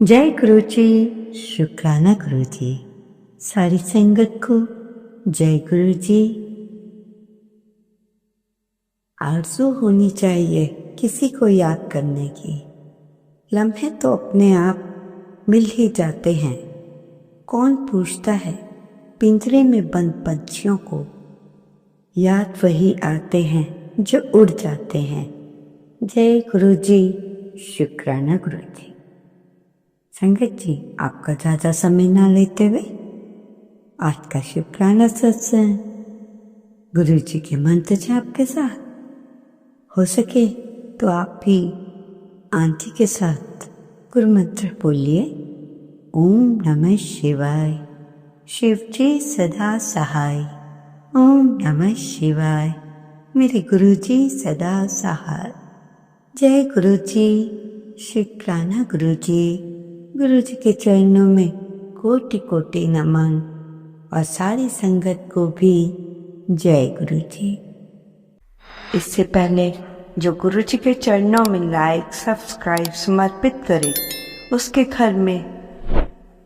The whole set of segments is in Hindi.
जय गुरु जी, शुक्राना गुरु जी। सारी संगत को जय गुरु जी। आरज़ू होनी चाहिए किसी को याद करने की। लम्हे तो अपने आप मिल ही जाते हैं। कौन पूछता है पिंजरे में बंद पंछियों को। याद वही आते हैं जो उड़ जाते हैं। जय गुरु जी, शुक्राना गुरु जी। संगत जी, आपका ज़्यादा समय ना लेते हुए आज का शुक्राना सत्संग गुरु जी के मंत्र जाप के साथ। हो सके तो आप भी आंटी के साथ गुरु मंत्र बोलिए। ओम नमः शिवाय, शिव जी सदा सहाय। ओम नमः शिवाय, मेरे गुरु जी सदा सहाय। जय गुरु जी, शुक्राना गुरु जी। गुरु जी के चरणों में कोटि कोटि नमन और सारी संगत को भी जय गुरु जी। इससे पहले जो गुरु जी के चरणों में लाइक सब्सक्राइब समर्पित करे, उसके घर में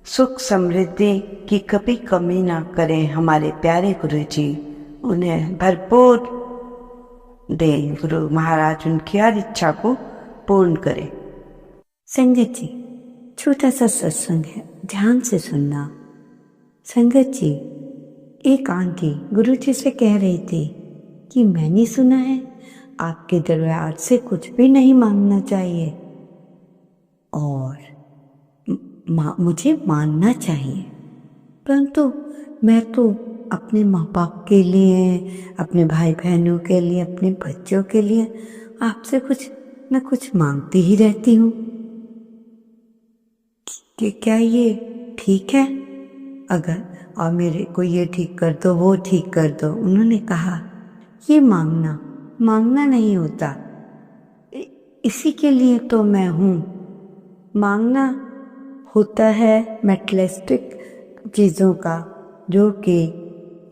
सुख समृद्धि की कभी कमी ना करें हमारे प्यारे गुरु जी। उन्हें भरपूर दे गुरु महाराज, उनकी हर इच्छा को पूर्ण करें। संगत जी, छोटा सा सत्संग है, ध्यान से सुनना। संगत जी, एक आंटी गुरु जी से कह रही थी कि मैंने सुना है आपके दरबार से कुछ भी नहीं मांगना चाहिए और मुझे मानना चाहिए, परंतु मैं तो अपने माँ बाप के लिए, अपने भाई बहनों के लिए, अपने बच्चों के लिए आपसे कुछ न कुछ मांगती ही रहती हूँ कि क्या ये ठीक है? अगर और मेरे को ये ठीक कर दो, वो ठीक कर दो। उन्होंने कहा ये मांगना नहीं होता, इसी के लिए तो मैं हूँ। मांगना होता है मेटेरियलिस्टिक चीज़ों का, जो कि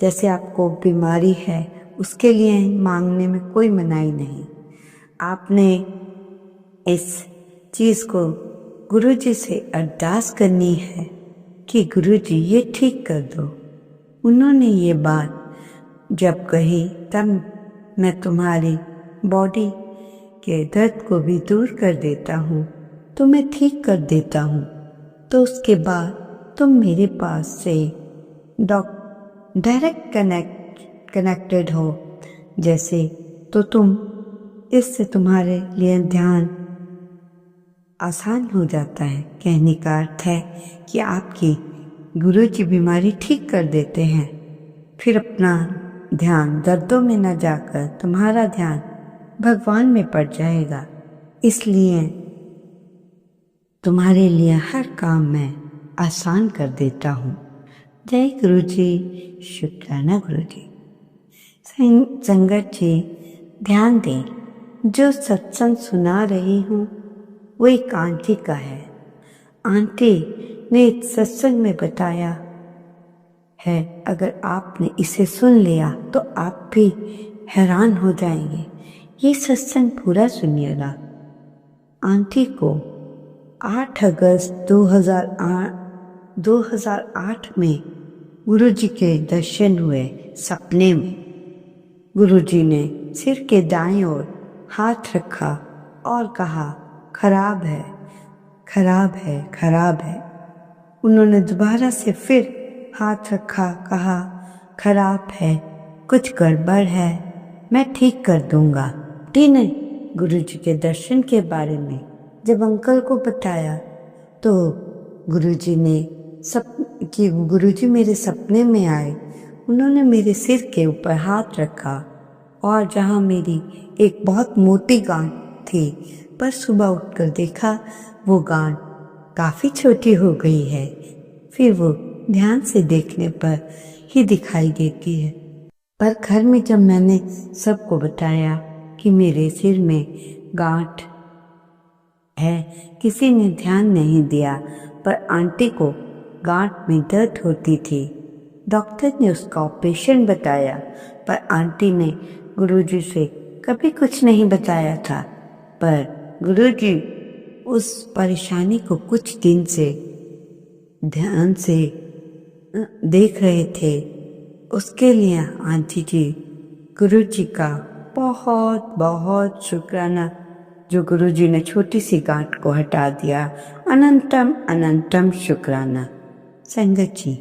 जैसे आपको बीमारी है उसके लिए मांगने में कोई मनाही नहीं। आपने इस चीज़ को गुरु जी से अरदास करनी है कि गुरु जी ये ठीक कर दो। उन्होंने ये बात जब कही तब मैं तुम्हारी बॉडी के दर्द को भी दूर कर देता हूँ, तो मैं ठीक कर देता हूँ। तो उसके बाद तुम मेरे पास से डायरेक्ट कनेक्टेड हो जैसे, तो तुम इससे तुम्हारे लिए ध्यान आसान हो जाता है। कहने का अर्थ है कि आपकी गुरु जी बीमारी ठीक कर देते हैं, फिर अपना ध्यान दर्दों में न जाकर तुम्हारा ध्यान भगवान में पड़ जाएगा। इसलिए तुम्हारे लिए हर काम मैं आसान कर देता हूँ। जय गुरु जी, शुक्राना गुरु जी। संगत जी, ध्यान दें, जो सत्संग सुना रही हूँ वो एक आंटी का है। आंटी ने सत्संग में बताया है, अगर आपने इसे सुन लिया तो आप भी हैरान हो जाएंगे। ये सत्संग पूरा सुनिएगा। आंटी को 8 अगस्त 2008 में गुरु जी के दर्शन हुए सपने में। गुरु जी ने सिर के दाईं ओर हाथ रखा और कहा खराब है, खराब है, खराब है। उन्होंने दोबारा से फिर हाथ रखा, कहा खराब है, कुछ गड़बड़ है, मैं ठीक कर दूंगा। ने गुरु जी के दर्शन के बारे में जब अंकल को बताया तो गुरु जी मेरे सपने में आए। उन्होंने मेरे सिर के ऊपर हाथ रखा और जहाँ मेरी एक बहुत मोटी गांठ थी, पर सुबह उठकर देखा वो गांठ काफ़ी छोटी हो गई है। फिर वो ध्यान से देखने पर ही दिखाई देती है। पर घर में जब मैंने सबको बताया कि मेरे सिर में गांठ है, किसी ने ध्यान नहीं दिया। पर आंटी को गांठ में दर्द होती थी। डॉक्टर ने उसका ऑपरेशन बताया, पर आंटी ने गुरुजी से कभी कुछ नहीं बताया था। पर गुरुजी उस परेशानी को कुछ दिन से ध्यान से देख रहे थे, उसके लिए आंटी जी गुरु जी का बहुत बहुत शुक्राना, जो गुरु जी ने छोटी सी गांठ को हटा दिया। अनंतम अनंतम शुक्राना। संगत जी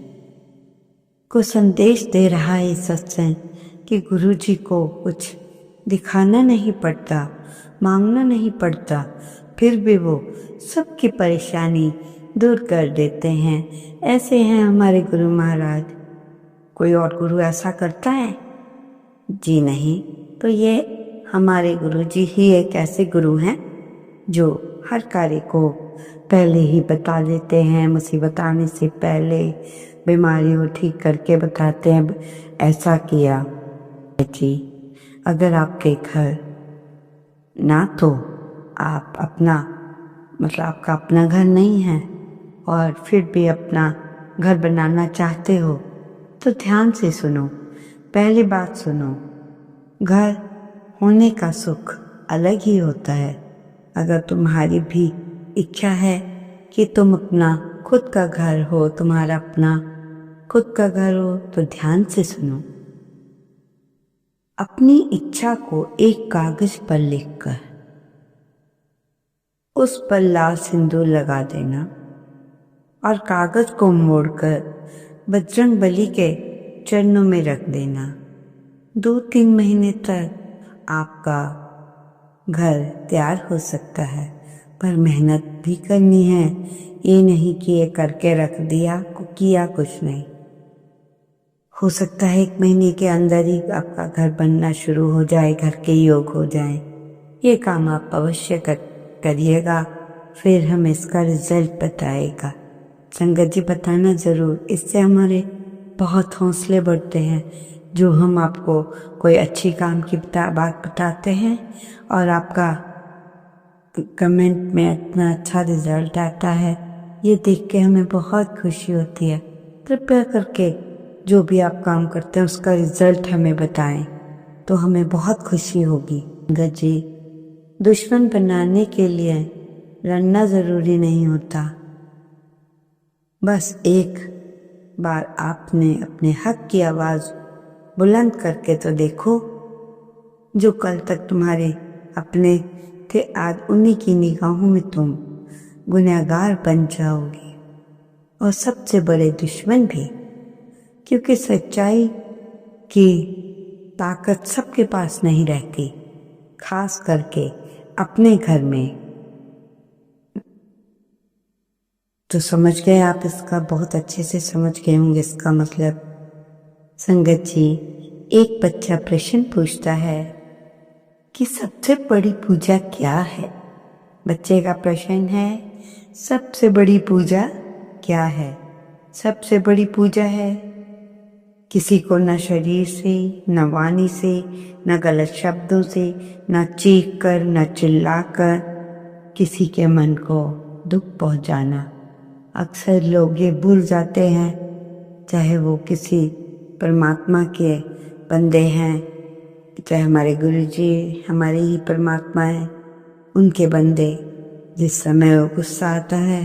को संदेश दे रहा है सत्संग कि गुरु जी को कुछ दिखाना नहीं पड़ता, मांगना नहीं पड़ता, फिर भी वो सबकी परेशानी दूर कर देते हैं। ऐसे हैं हमारे गुरु महाराज। कोई और गुरु ऐसा करता है? जी नहीं। तो ये हमारे गुरु जी ही एक ऐसे गुरु हैं जो हर कार्य को पहले ही बता देते हैं, मुसीबत आने से पहले बीमारी को ठीक करके बताते हैं। ऐसा किया जी, अगर आपके घर ना तो आप अपना मतलब आपका अपना घर नहीं है और फिर भी अपना घर बनाना चाहते हो तो ध्यान से सुनो। पहली बात सुनो, घर होने का सुख अलग ही होता है। अगर तुम्हारी भी इच्छा है कि तुम अपना खुद का घर हो, तुम्हारा अपना खुद का घर हो, तो ध्यान से सुनो। अपनी इच्छा को एक कागज पर लिखकर उस पर लाल सिंदूर लगा देना और कागज को मोड़कर बजरंगबली के चरणों में रख देना। 2-3 महीने तक आपका घर तैयार हो सकता है, पर मेहनत भी करनी है। ये नहीं कि ये करके रख दिया, किया कुछ नहीं। हो सकता है 1 महीने के अंदर ही आपका घर बनना शुरू हो जाए, घर के योग हो जाए। ये काम आप अवश्य करिएगा, फिर हमें इसका रिजल्ट बताएगा। संगत जी बताना ज़रूर, इससे हमारे बहुत हौसले बढ़ते हैं। जो हम आपको कोई अच्छी काम की बात बताते हैं और आपका कमेंट में इतना अच्छा रिजल्ट आता है, ये देख के हमें बहुत खुशी होती है। कृपया करके जो भी आप काम करते हैं उसका रिजल्ट हमें बताएं, तो हमें बहुत खुशी होगी। संगत जी, दुश्मन बनाने के लिए लड़ना ज़रूरी नहीं होता। बस एक बार आपने अपने हक की आवाज़ बुलंद करके तो देखो। जो कल तक तुम्हारे अपने थे, आज उन्हीं की निगाहों में तुम गुनहगार बन जाओगे और सबसे बड़े दुश्मन भी, क्योंकि सच्चाई की ताकत सबके पास नहीं रहती, खास करके अपने घर में। तो समझ गए आप, इसका बहुत अच्छे से समझ गए होंगे इसका मतलब। संगत जी, एक बच्चा प्रश्न पूछता है कि सबसे बड़ी पूजा क्या है। बच्चे का प्रश्न है, सबसे बड़ी पूजा क्या है। सबसे बड़ी पूजा है किसी को न शरीर से, न वाणी से, न गलत शब्दों से, न चीख कर, न चिल्ला कर किसी के मन को दुख पहुंचाना। अक्सर लोग ये भूल जाते हैं, चाहे वो किसी परमात्मा के बंदे हैं, चाहे हमारे गुरु जी हमारे ही परमात्मा हैं, उनके बंदे जिस समय वो गुस्सा आता है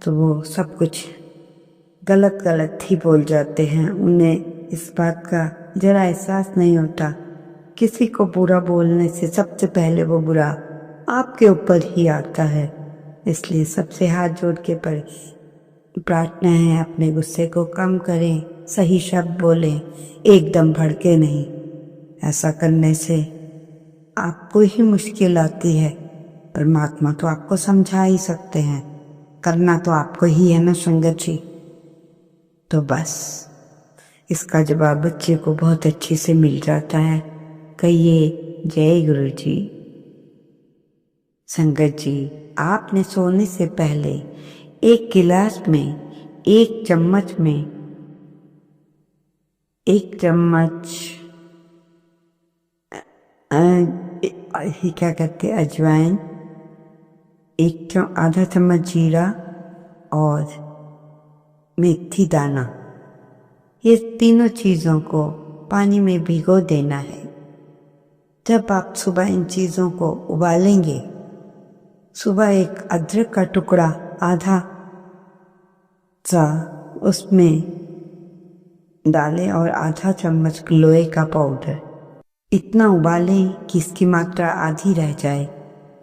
तो वो सब कुछ गलत गलत ही बोल जाते हैं। उन्हें इस बात का जरा एहसास नहीं होता। किसी को बुरा बोलने से सबसे पहले वो बुरा आपके ऊपर ही आता है। इसलिए सबसे हाथ जोड़ के प्रार्थना है, अपने गुस्से को कम करें, सही शब्द बोलें, एकदम भड़के नहीं। ऐसा करने से आपको ही मुश्किल आती है। परमात्मा तो आपको समझा ही सकते हैं, करना तो आपको ही है ना संगत जी। तो बस इसका जवाब बच्चे को बहुत अच्छे से मिल जाता है। कहिए जय गुरु जी। संगत जी, आपने सोने से पहले एक गिलास में एक चम्मच क्या कहते हैं अजवाइन, आधा चम्मच जीरा और मेथी दाना, ये तीनों चीज़ों को पानी में भिगो देना है। जब आप सुबह इन चीज़ों को उबालेंगे, सुबह एक अदरक का टुकड़ा आधा सा उसमें डालें और आधा चम्मच लोहे का पाउडर। इतना उबालें कि इसकी मात्रा आधी रह जाए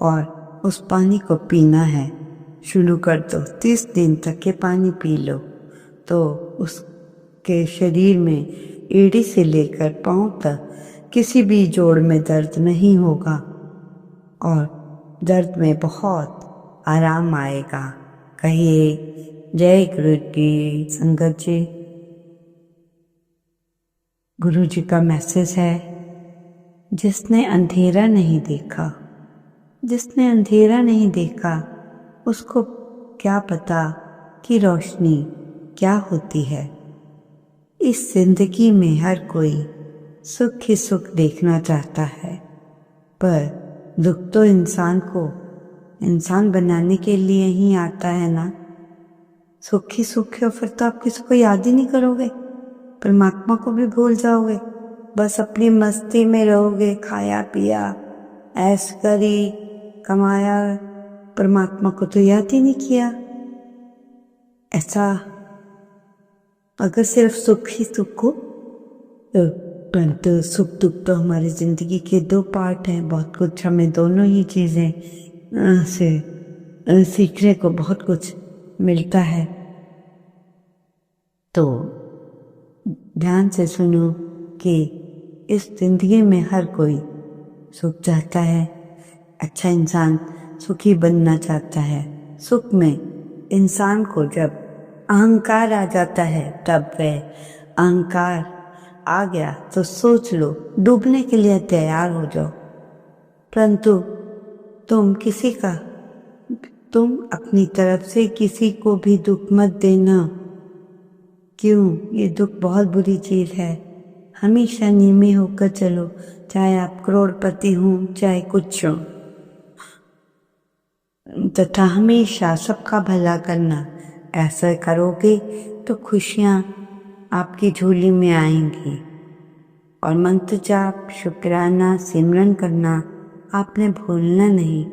और उस पानी को पीना है। शुरू कर दो। 30 दिन तक ये पानी पी लो तो उसके शरीर में एड़ी से लेकर पांव तक किसी भी जोड़ में दर्द नहीं होगा और दर्द में बहुत आराम आएगा। कहिए जय गुरु की संगत जी। गुरु जी का मैसेज है, जिसने अंधेरा नहीं देखा, जिसने अंधेरा नहीं देखा उसको क्या पता कि रोशनी क्या होती है। इस जिंदगी में हर कोई सुख ही सुख देखना चाहता है, पर दुख तो इंसान को इंसान बनाने के लिए ही आता है ना। सुख ही सुख है, फिर तो आप किसी को याद ही नहीं करोगे, परमात्मा को भी भूल जाओगे, बस अपनी मस्ती में रहोगे, खाया पिया ऐश करी कमाया, परमात्मा को तो याद ही नहीं किया। ऐसा अगर सिर्फ सुख ही सुख हो परंतु सुख दुख तो हमारी जिंदगी के दो पार्ट हैं। बहुत कुछ हमें दोनों ही चीजें से सीखने को बहुत कुछ मिलता है। तो ध्यान से सुनो कि इस जिंदगी में हर कोई सुख चाहता है, अच्छा इंसान सुखी बनना चाहता है। सुख में इंसान को जब अहंकार आ जाता है, तब वह अहंकार आ गया तो सोच लो डूबने के लिए तैयार हो जाओ। परंतु तुम अपनी तरफ से किसी को भी दुख मत देना। क्यों? ये दुख बहुत बुरी चीज है। हमेशा नीमे होकर चलो, चाहे आप करोड़पति हों चाहे कुछ हो, तथा हमेशा सबका भला करना। ऐसा करोगे तो खुशियां आपकी झोली में आएंगी। और मंत्र जाप, शुक्राना, सिमरन करना आपने भूलना नहीं।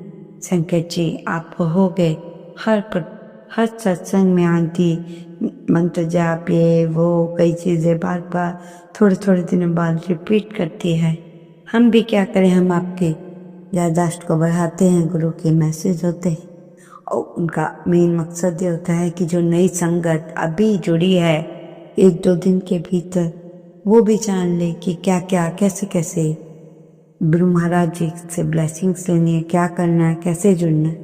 संकट जी आप हो गए हर सत्संग में आती मंत्र जाप ये वो कई चीज़ें बार बार थोड़े थोड़े दिनों बाद रिपीट करती है। हम भी क्या करें, हम आपके याददाश्त को बढ़ाते हैं। गुरु के मैसेज होते हैं और उनका मेन मकसद ये होता है कि जो नई संगत अभी जुड़ी है 1-2 दिन के भीतर वो भी जान ले कि क्या क्या कैसे कैसे गुरु महाराज जी से ब्लेसिंग्स लेनी है, क्या करना है, कैसे जुड़ना है।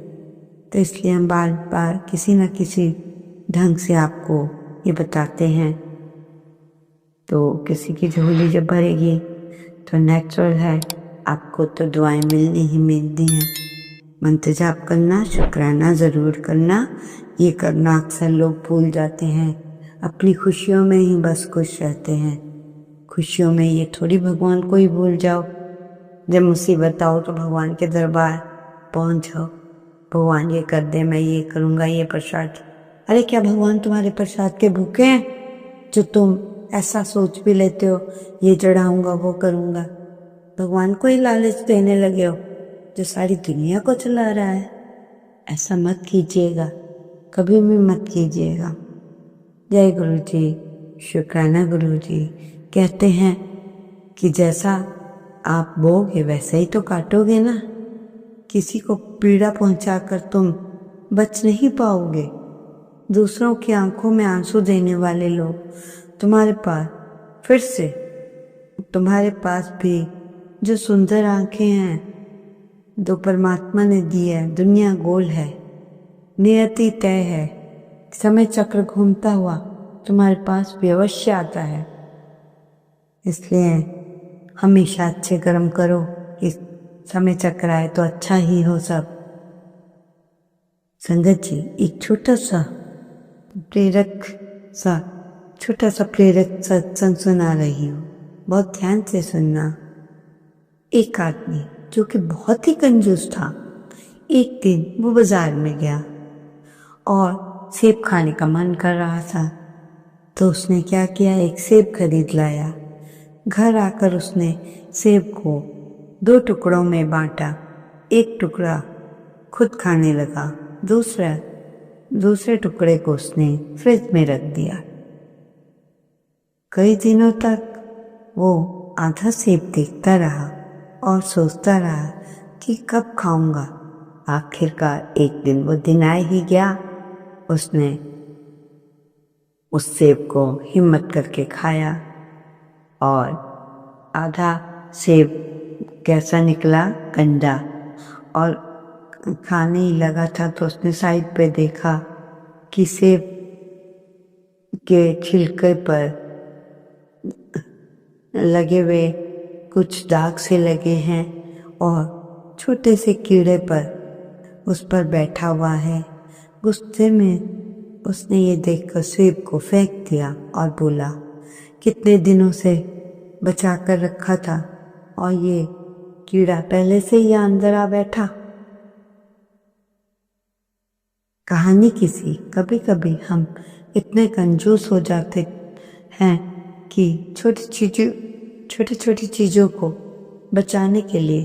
तो इसलिए हम बार बार किसी न किसी ढंग से आपको ये बताते हैं। तो किसी की झोली जब भरेगी तो नेचुरल है, आपको तो दुआएं मिलनी ही मिलनी है। मंत्र जाप करना, शुक्राना ज़रूर करना। ये करना अक्सर लोग भूल जाते हैं, अपनी खुशियों में ही बस खुश रहते हैं। खुशियों में ये थोड़ी भगवान को ही भूल जाओ। जब मुसीबत आओ तो भगवान के दरबार पहुंच जाओ, भगवान ये कर दे, मैं ये करूँगा, ये प्रसाद। अरे क्या भगवान तुम्हारे प्रसाद के भूखे हैं जो तुम ऐसा सोच भी लेते हो ये चढ़ाऊंगा वो करूँगा। भगवान को ही लालच देने लगे हो जो सारी दुनिया को चला रहा है। ऐसा मत कीजिएगा, कभी भी मत कीजिएगा। जय गुरु जी, शुक्राना गुरु जी। कहते हैं कि जैसा आप बोगे वैसे ही तो काटोगे ना। किसी को पीड़ा पहुंचाकर तुम बच नहीं पाओगे। दूसरों की आंखों में आंसू देने वाले लोग तुम्हारे पास भी जो सुंदर आंखें हैं जो परमात्मा ने दी है। दुनिया गोल है, नियति तय है, समय चक्र घूमता हुआ तुम्हारे पास भी अवश्य आता है। इसलिए हमेशा अच्छे कर्म करो कि समय चक्र आए तो अच्छा ही हो सब। संगत जी एक छोटा सा प्रेरक सत्संग सुना रही हूँ, बहुत ध्यान से सुनना। एक आदमी जो कि बहुत ही कंजूस था, एक दिन वो बाजार में गया और सेब खाने का मन कर रहा था। तो उसने क्या किया, एक सेब खरीद लाया। घर आकर उसने सेब को 2 टुकड़ों में बांटा। एक टुकड़ा खुद खाने लगा। दूसरे टुकड़े को उसने फ्रिज में रख दिया। कई दिनों तक वो आधा सेब देखता रहा और सोचता रहा कि कब खाऊंगा। आखिरकार एक दिन वो दिन आ ही गया। उसने उस सेब को हिम्मत करके खाया और आधा सेब कैसा निकला, गंदा। और खाने ही लगा था तो उसने साइड पे देखा कि सेब के छिलके पर लगे हुए कुछ दाग से लगे हैं और छोटे से कीड़े पर उस पर बैठा हुआ है। गुस्से में उसने ये देखकर सेब को फेंक दिया और बोला, कितने दिनों से बचा कर रखा था और ये कीड़ा पहले से ही अंदर आ बैठा। कहानी किसी कभी कभी हम इतने कंजूस हो जाते हैं कि छोटी छोटी चीज़ों को बचाने के लिए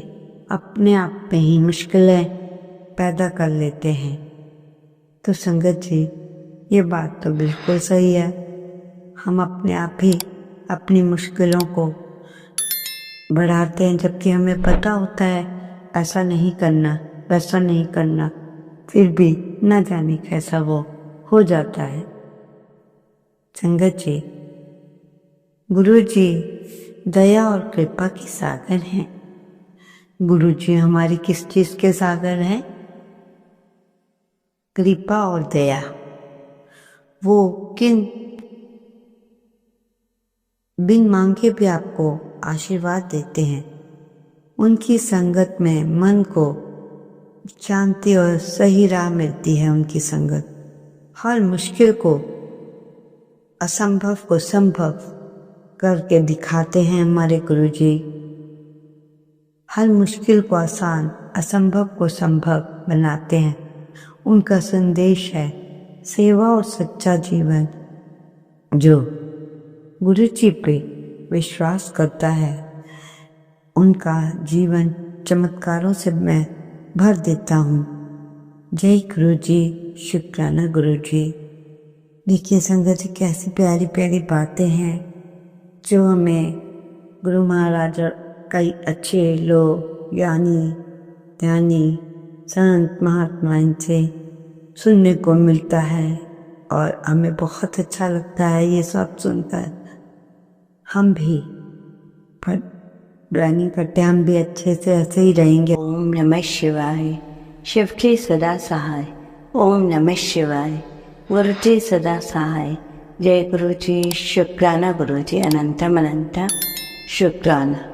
अपने आप में ही मुश्किलें पैदा कर लेते हैं। तो संगत जी, ये बात तो बिल्कुल सही है। हम अपने आप ही अपनी मुश्किलों को बढ़ाते हैं, जबकि हमें पता होता है ऐसा नहीं करना, वैसा नहीं करना, फिर भी न जाने कैसा वो हो जाता है। संगत जी, गुरु जी दया और कृपा के सागर हैं। गुरु जी हमारी किस चीज के सागर हैं? कृपा और दया। वो बिन मांगे भी आपको आशीर्वाद देते हैं। उनकी संगत में मन को शांति और सही राह मिलती है। उनकी संगत हर मुश्किल को, असंभव को संभव करके दिखाते हैं। हमारे गुरु जी हर मुश्किल को आसान, असंभव को संभव बनाते हैं। उनका संदेश है सेवा और सच्चा जीवन। जो गुरु जी पे विश्वास करता है उनका जीवन चमत्कारों से मैं भर देता हूँ। जय गुरु जी, शुक्राना गुरु जी। देखिए संगत जी, कैसी प्यारी प्यारी बातें हैं जो हमें गुरु महाराज कई अच्छे लोग, ज्ञानी ध्यानी संत महात्मा इनसे सुनने को मिलता है और हमें बहुत अच्छा लगता है ये सब सुनकर। हम भी ड्राइंग करते, हम भी अच्छे से ऐसे ही रहेंगे। ओम नमः शिवाय। शिव के सदा सहाय। ओम नमः शिवाय। गुरु जी सदा सहाय। जय गुरु जी, शुक्राना गुरु जी, अनंतम अनंत शुक्राना।